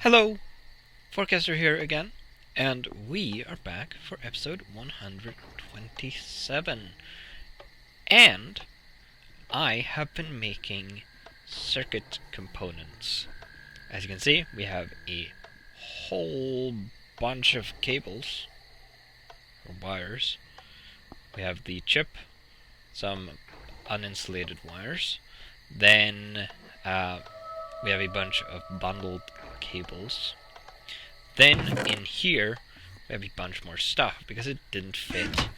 Hello, Forecaster here again, and we are back for episode 127. And I have been making circuit components. As you can see, we have a whole bunch of cables, or wires. We have the chip, some uninsulated wires, then we have a bunch of bundled cables. Then in here we have a bunch more stuff because it didn't fit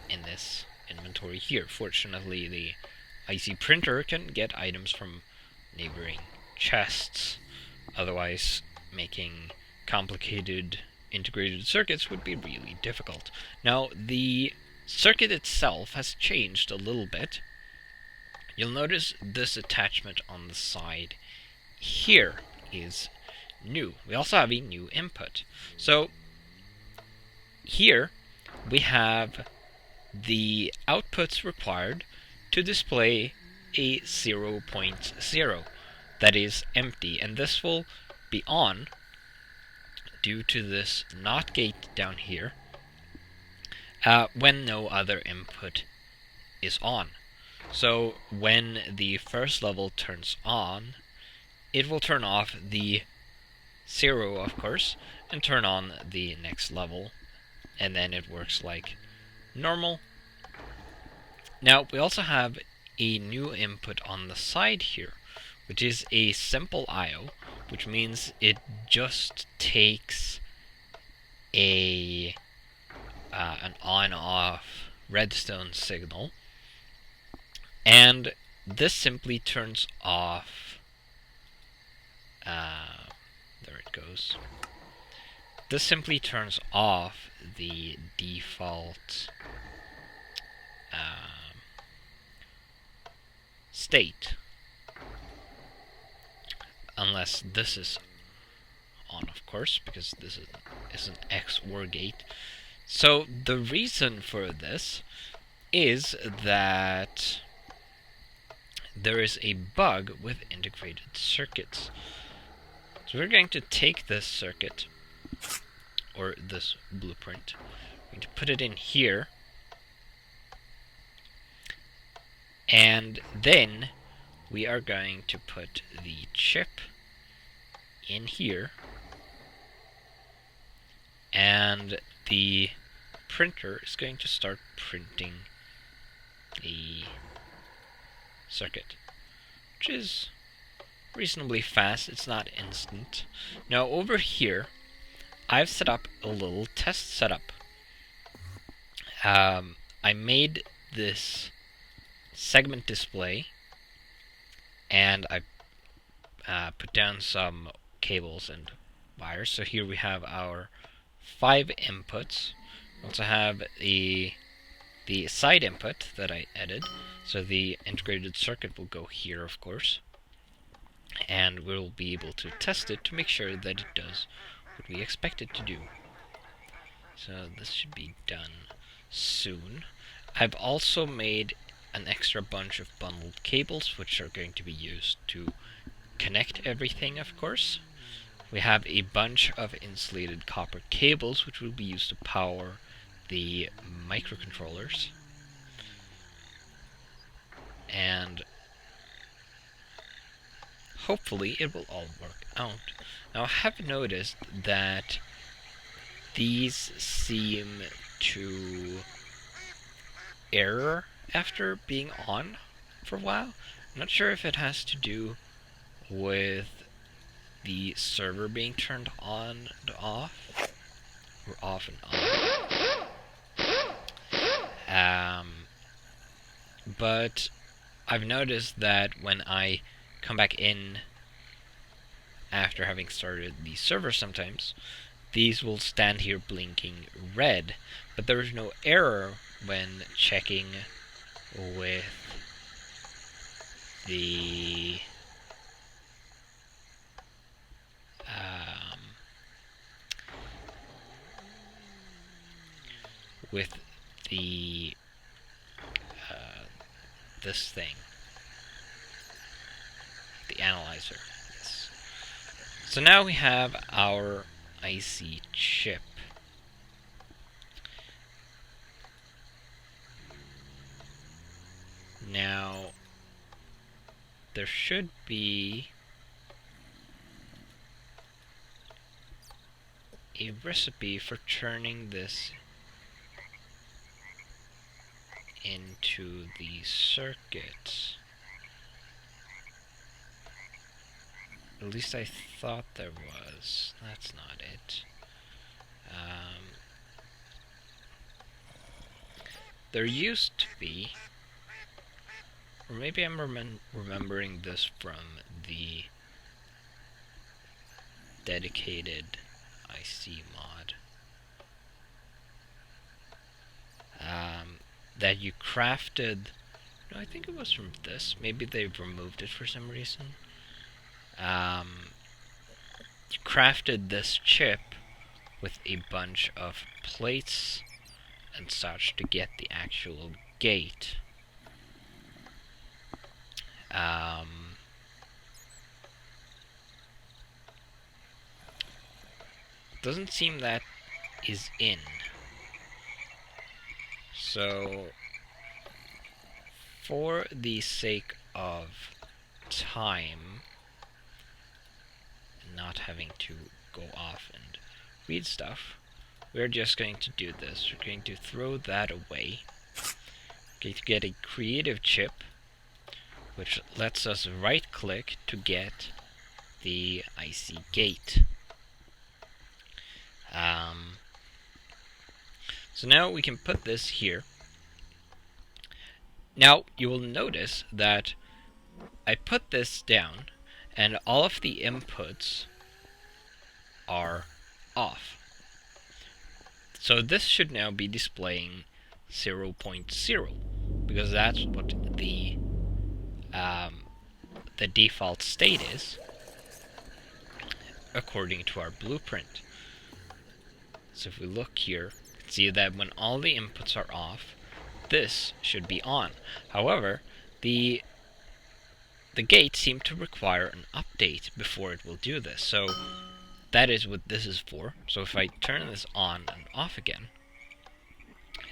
in this inventory here. Fortunately, the IC printer can get items from neighboring chests. Otherwise, making complicated integrated circuits would be really difficult. Now, the circuit itself has changed a little bit. You'll notice this attachment on the side here is new. We also have a new input. So here we have the outputs required to display a 0.0 that is empty, and this will be on due to this NOT gate down here when no other input is on. So when the first level turns on, it will turn off the 0, of course, and turn on the next level, and then it works like normal. Now, we also have a new input on the side here, which is a simple I/O, which means it just takes an on-off redstone signal, and this simply turns off there it goes. This simply turns off the default state, unless this is on, of course, because this is an XOR gate. So the reason for this is that there is a bug with integrated circuits. So we're going to take this circuit, or this blueprint, we're going to put it in here, and then we are going to put the chip in here, and the printer is going to start printing the circuit, which is reasonably fast. It's not instant. Now over here, I've set up a little test setup. I made this segment display, and I put down some cables and wires. So here we have our 5 inputs. We also have the side input that I added. So the integrated circuit will go here, of course, and we'll be able to test it to make sure that it does what we expect it to do. So this should be done soon. I've also made an extra bunch of bundled cables, which are going to be used to connect everything, of course. We have a bunch of insulated copper cables, which will be used to power the microcontrollers. And hopefully it will all work out. Now, I have noticed that these seem to error after being on for a while. I'm not sure if it has to do with the server being turned on and off, or off and on. But I've noticed that when I come back in after having started the server sometimes, these will stand here blinking red, but there is no error when checking with the this thing, the analyzer. Yes. So now we have our IC chip. Now, there should be a recipe for turning this into the circuit. At least I thought there was. That's not it. There used to be, or maybe I'm remembering this from the dedicated IC mod, that you crafted. No, I think it was from this. Maybe they've removed it for some reason. You crafted this chip with a bunch of plates and such to get the actual gate. Doesn't seem that is in. So, for the sake of time, and not having to go off and read stuff, we're just going to do this. We're going to throw that away. We're going to get a creative chip, which lets us right-click to get the IC gate. So now we can put this here. Now you will notice that I put this down and all of the inputs are off. So this should now be displaying 0.0 because that's what the default state is according to our blueprint. So if we look here, you can see that when all the inputs are off, this should be on. However, the gate seemed to require an update before it will do this. So that is what this is for. So if I turn this on and off again,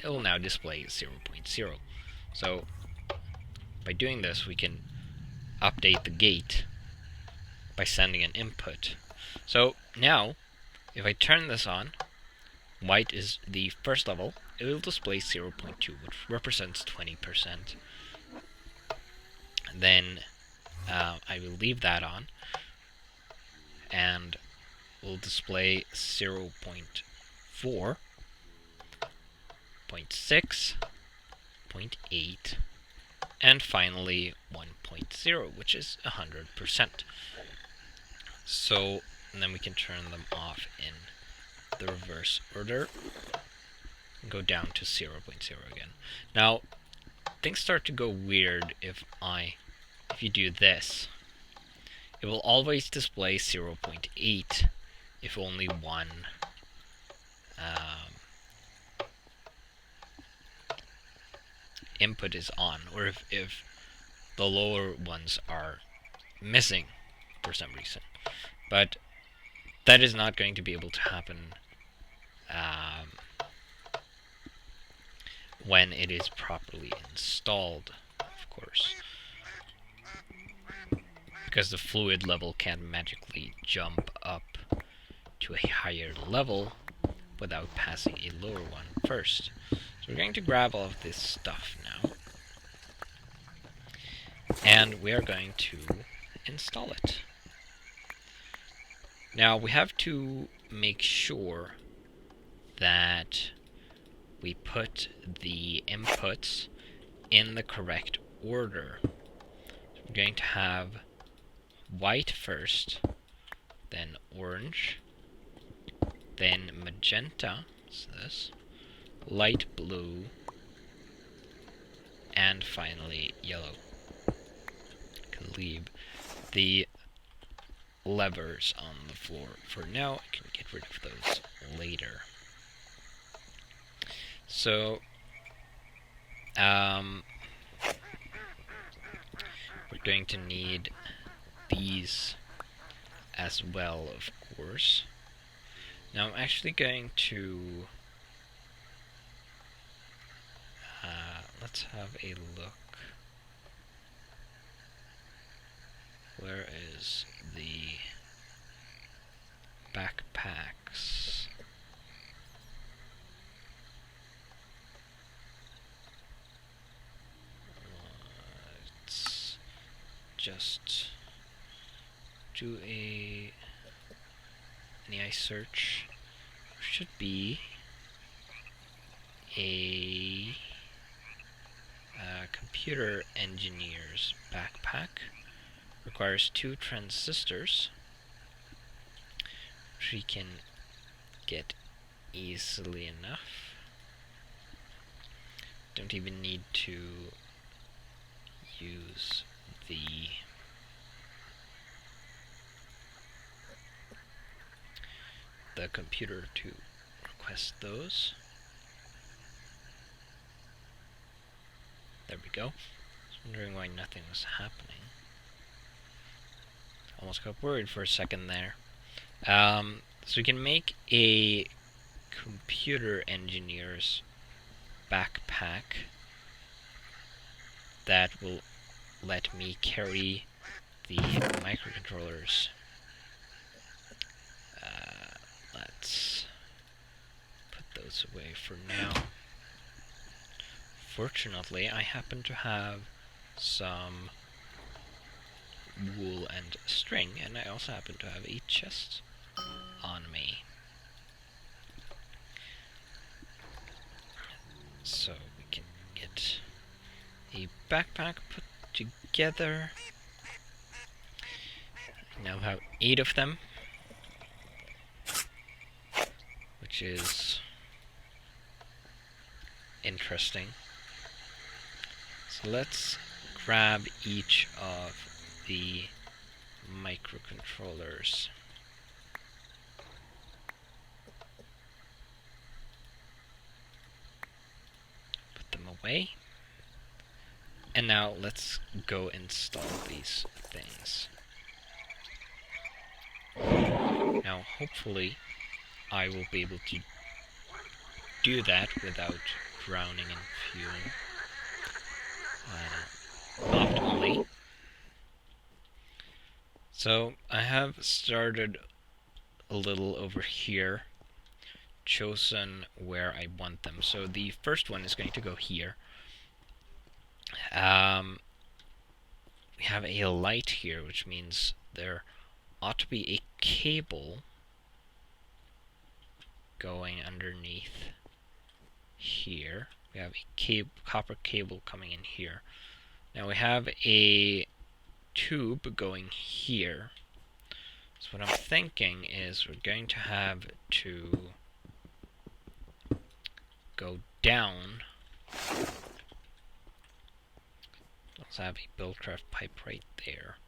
it will now display 0.0. So by doing this, we can update the gate by sending an input. So now, if I turn this on, white is the first level, it will display 0.2, which represents 20%. Then I will leave that on, and we'll display 0.4, 0.6, 0.8, and finally 1.0, which is 100%. So, and then we can turn them off in the reverse order and go down to 0.0 again. Now, things start to go weird if you do this. It will always display 0.8 if only one input is on, or if the lower ones are missing for some reason. But that is not going to be able to happen when it is properly installed, of course, because the fluid level can't magically jump up to a higher level without passing a lower one first. So we're going to grab all of this stuff now, and we are going to install it. Now we have to make sure that we put the inputs in the correct order. So we're going to have white first, then orange, then magenta, so this, light blue, and finally yellow. I can leave the levers on the floor for now. I can get rid of those later. So we're going to need these as well, of course. Now I'm actually going to... let's have a look. Where is the backpacks? Let's just do an AI search. Should be a computer engineer's backpack. Requires 2 transistors, which we can get easily enough. Don't even need to use the computer to request those. There we go. I was wondering why nothing was happening. Almost got worried for a second there. So we can make a computer engineer's backpack that will let me carry the microcontrollers. Let's put those away for now. Fortunately, I happen to have some wool and string, and I also happen to have a chest on me. So we can get a backpack put together. Now have 8 of them, which is interesting. So let's grab each of the microcontrollers. Put them away. And now let's go install these things. Now hopefully I will be able to do that without drowning in fuel. Optimally. So I have started a little over here, chosen where I want them. So the first one is going to go here. We have a light here, which means there ought to be a cable going underneath here. We have a copper cable coming in here. Now we have a tube going here. So what I'm thinking is we're going to have to go down. Let's have a Railcraft pipe right there.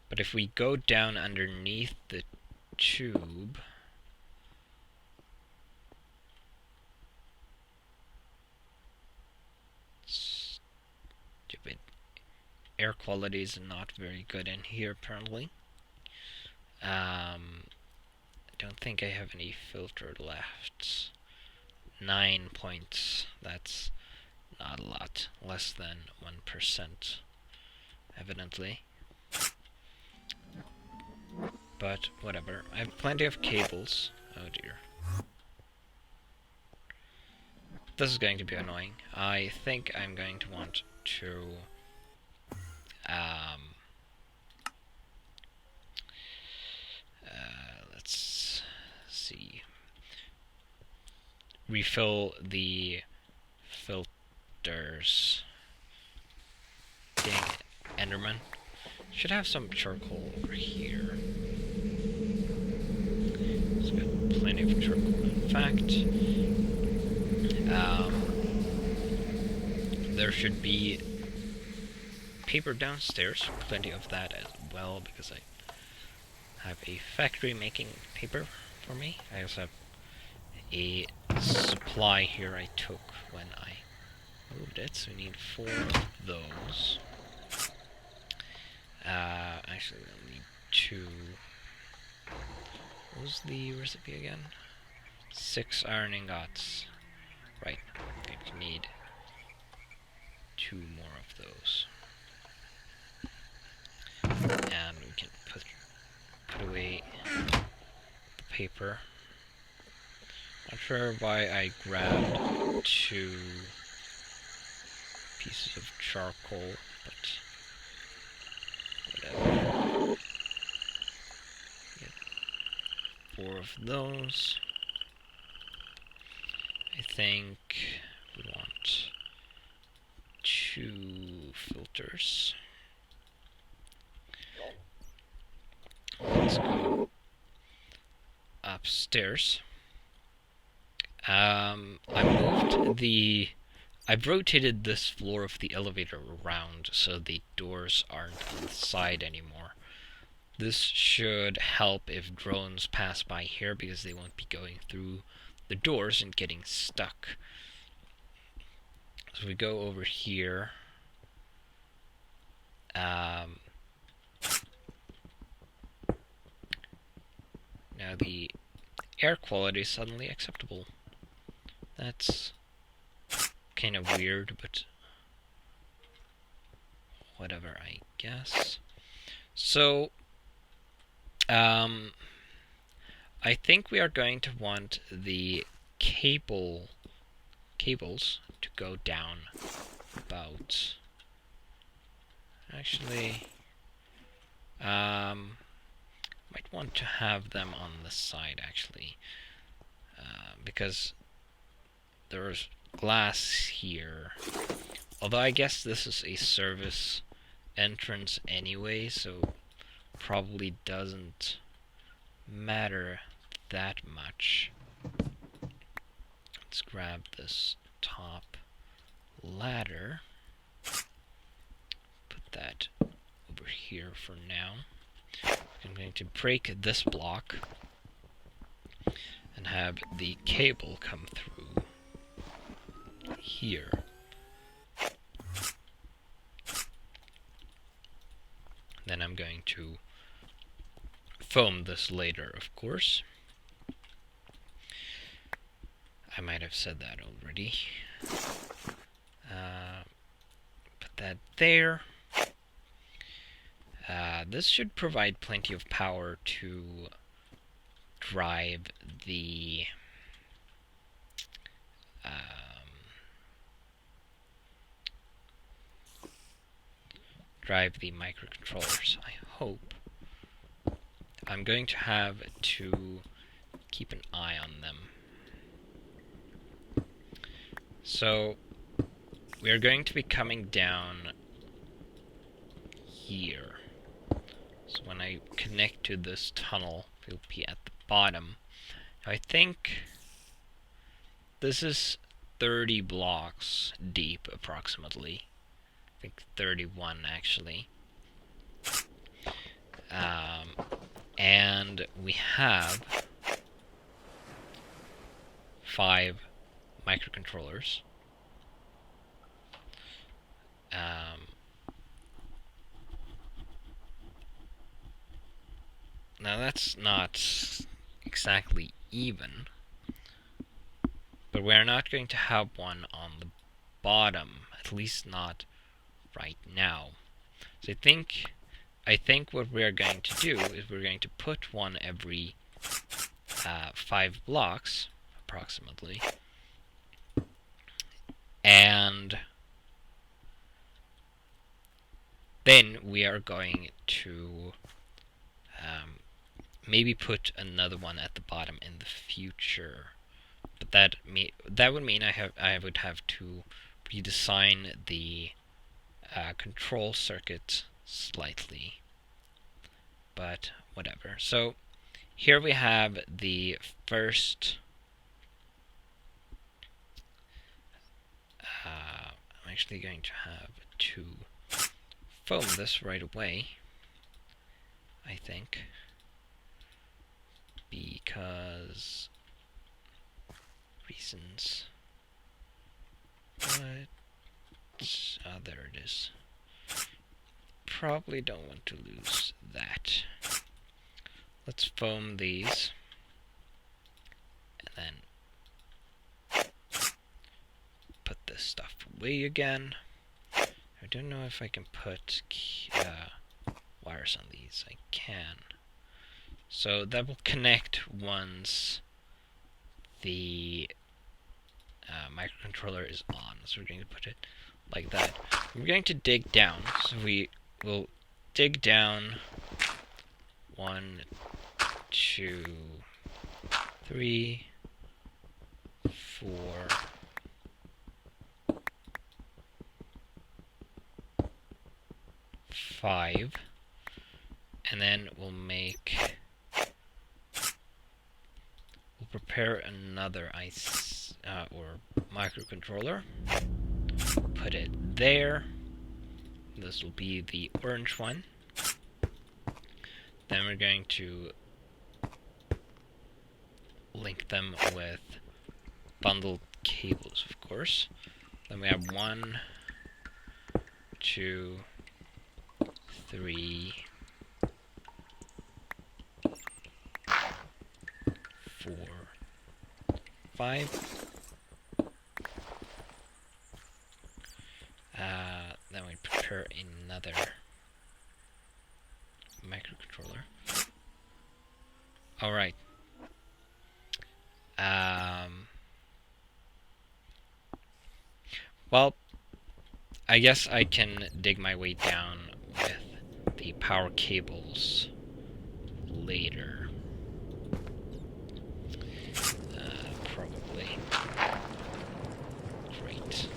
But if we go down underneath the tube, stupid. Air quality is not very good in here, apparently. I don't think I have any filter left. 9 points. That's not a lot. Less than 1%, evidently. But whatever. I have plenty of cables. Oh dear. This is going to be annoying. I think I'm going to want to let's see. Refill the filters. Dang it, Enderman. Should have some charcoal over here. It's got plenty of charcoal. In fact, there should be paper downstairs. Plenty of that as well, because I have a factory making paper for me. I also have a supply here I took when I moved it, so we need 4 of those. Actually, we'll need 2 What was the recipe again? 6 iron ingots. Right. Going to need 2 more of those. And we can put away the paper. Not sure why I grabbed 2 pieces of charcoal, but whatever. Get 4 of those. I think we want 2 filters. Let's go upstairs. I've rotated this floor of the elevator around so the doors aren't on the side anymore. This should help if drones pass by here because they won't be going through the doors and getting stuck. So we go over here. Now the air quality is suddenly acceptable. That's kind of weird, but whatever, I guess. So, I think we are going to want the cables to go down about... Actually, might want to have them on the side, actually, because there's glass here. Although I guess this is a service entrance anyway, so probably doesn't matter that much. Let's grab this top ladder. Put that over here for now. I'm going to break this block and have the cable come through here. Then I'm going to foam this later, of course. I might have said that already. Put that there. This should provide plenty of power to drive the microcontrollers, I hope. I'm going to have to keep an eye on them. So, we are going to be coming down here. So when I connect to this tunnel, we'll be at the bottom. Now I think this is 30 blocks deep, approximately. I think 31, actually. And we have 5 microcontrollers. Now that's not exactly even, but we're not going to have one on the bottom, at least not right now. So I think what we're going to do is we're going to put one every 5 blocks, approximately, and then we are going to maybe put another one at the bottom in the future. But that would mean I would have to redesign the control circuit slightly. But whatever. So here we have the first. I'm actually going to have to foam this right away, I think, because reasons. But there it is. Probably don't want to lose that. let's foam these. And then put this stuff away again. I don't know if I can put wires on these. I can. So that will connect once the microcontroller is on. So we're going to put it like that. We're going to dig down. So we will dig down 1, 2, 3, 4, 5, and then we'll prepare another microcontroller. Put it there. This will be the orange one. Then we're going to link them with bundled cables, of course. Then we have 1, 2, 3, 4, 5. Then we prepare another microcontroller. Alright. Well, I guess I can dig my way down with the power cables later. Probably. Great.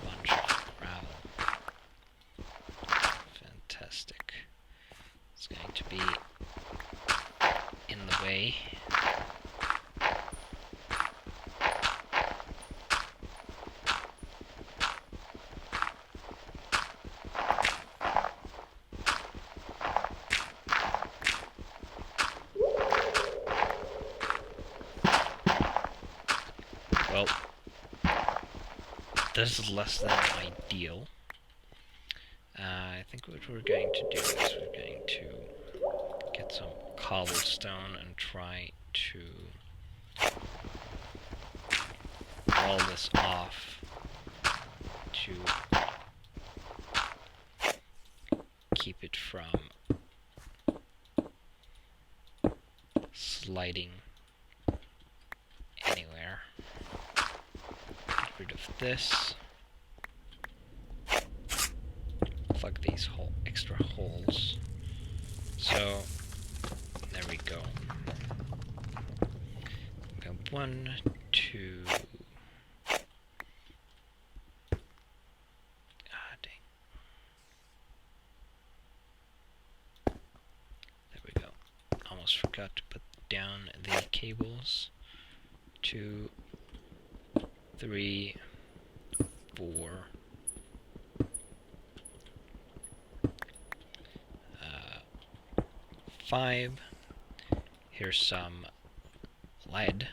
Bunch of gravel. Fantastic. It's going to be in the way. Well, this is less than ideal. I think what we're going to do is we're going to get some cobblestone and try to wall this off to keep it from sliding anywhere. Get rid of this. Plug these extra holes. So there we go. We have 1, 2. Dang. There we go. Almost forgot to put down the cables. 2, 3, 4. 5. Here's some lead.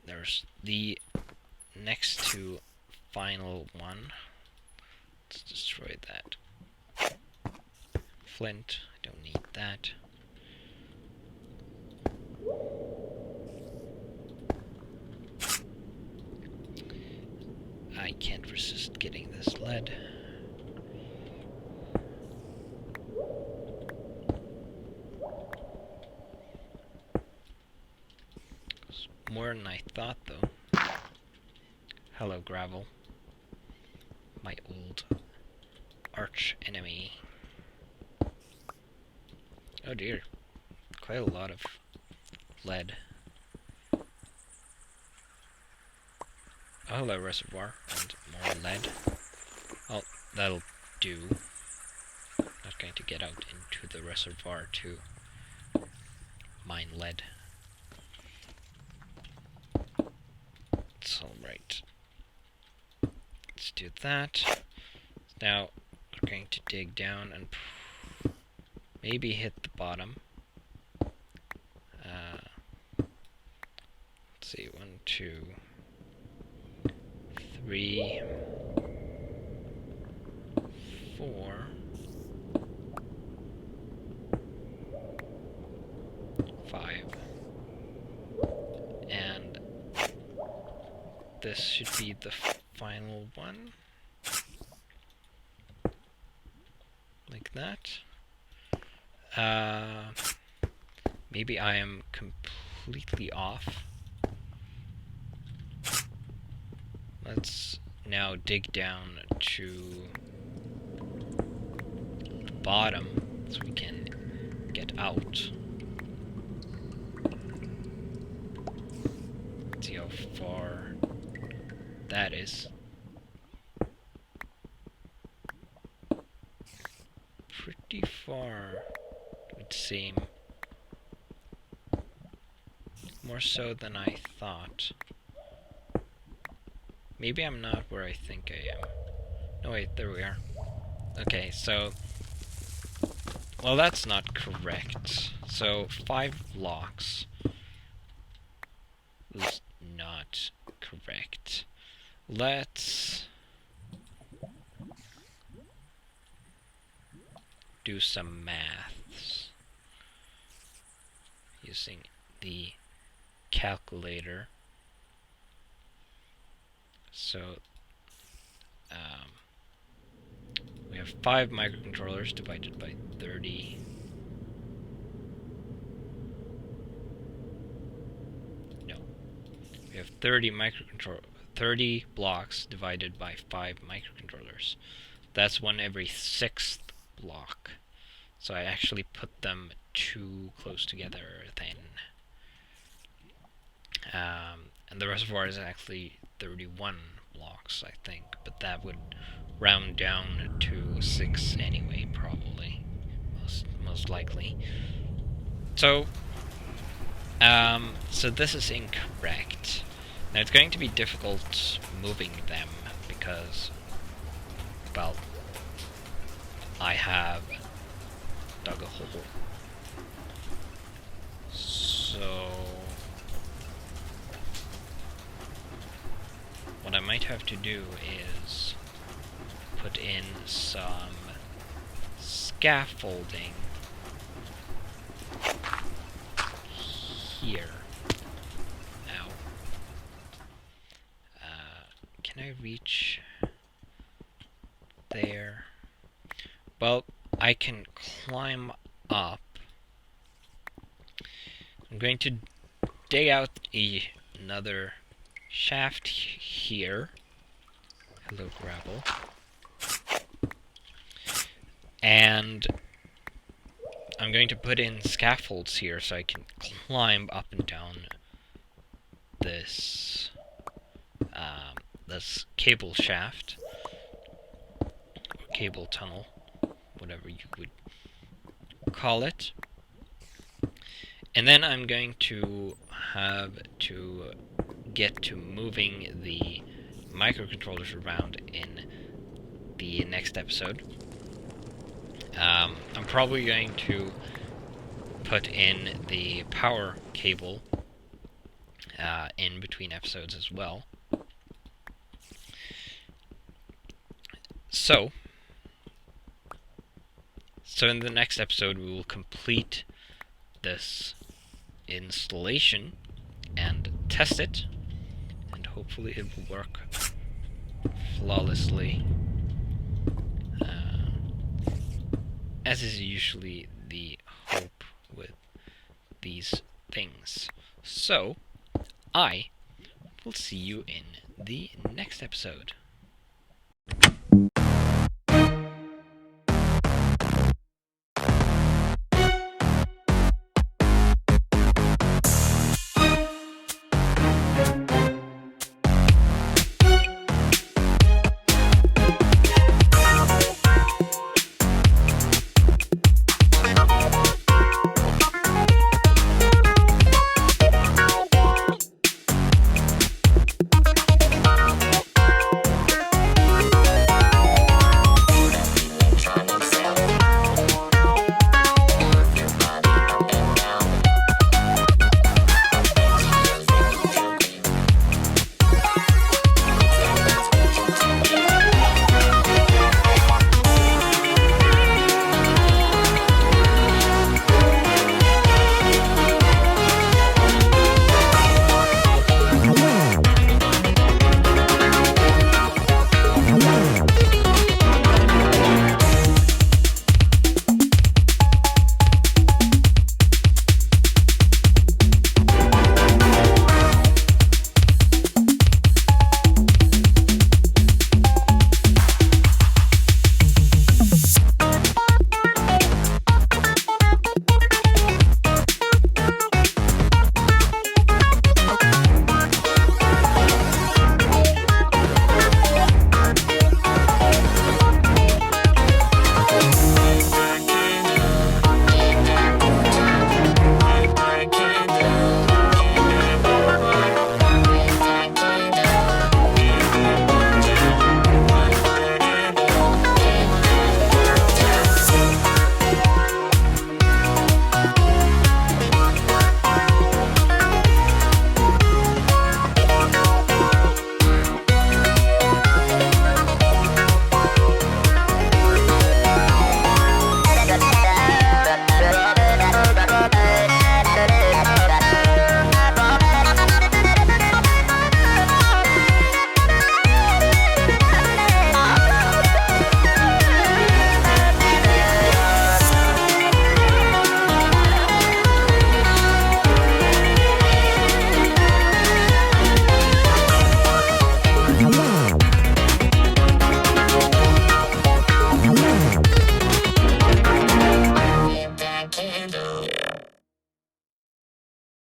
There's the next to final one. Let's destroy that. Flint, I don't need that. I can't resist getting this lead. It's more than I thought, though. Hello, gravel. My old arch enemy. Oh dear. Quite a lot of lead. Oh, hello, reservoir, and more lead. Oh, that'll do. Not going to get out into the reservoir to mine lead. It's alright. Let's do that. Now, we're going to dig down and maybe hit the bottom. Let's see, 1, 2, 3, 4, 5, and this should be the final one, like that. Maybe I am completely off. Let's now dig down to the bottom so we can get out. Let's see how far that is. Pretty far, it would seem. More so than I thought. Maybe I'm not where I think I am. No, wait, there we are. Okay, so... well, that's not correct. So, 5 blocks was not correct. Let's do some maths using the calculator. So, we have 5 microcontrollers divided by 30. No. We have 30 blocks divided by 5 microcontrollers. That's one every 6th block. So I actually put them too close together then. And the reservoir is actually 31 blocks, I think, but that would round down to 6 anyway, probably, most likely. So, so this is incorrect. Now it's going to be difficult moving them because, well, I have dug a hole. So what I might have to do is put in some scaffolding here. Now, can I reach there? Well, I can climb up. I'm going to dig out another shaft here. Hello, gravel. And I'm going to put in scaffolds here so I can climb up and down this this cable shaft, or cable tunnel, whatever you would call it. And then I'm going to have to get to moving the microcontrollers around in the next episode. I'm probably going to put in the power cable in between episodes as well. So in the next episode we will complete this installation and test it, and hopefully it will work flawlessly, as is usually the hope with these things. So I will see you in the next episode.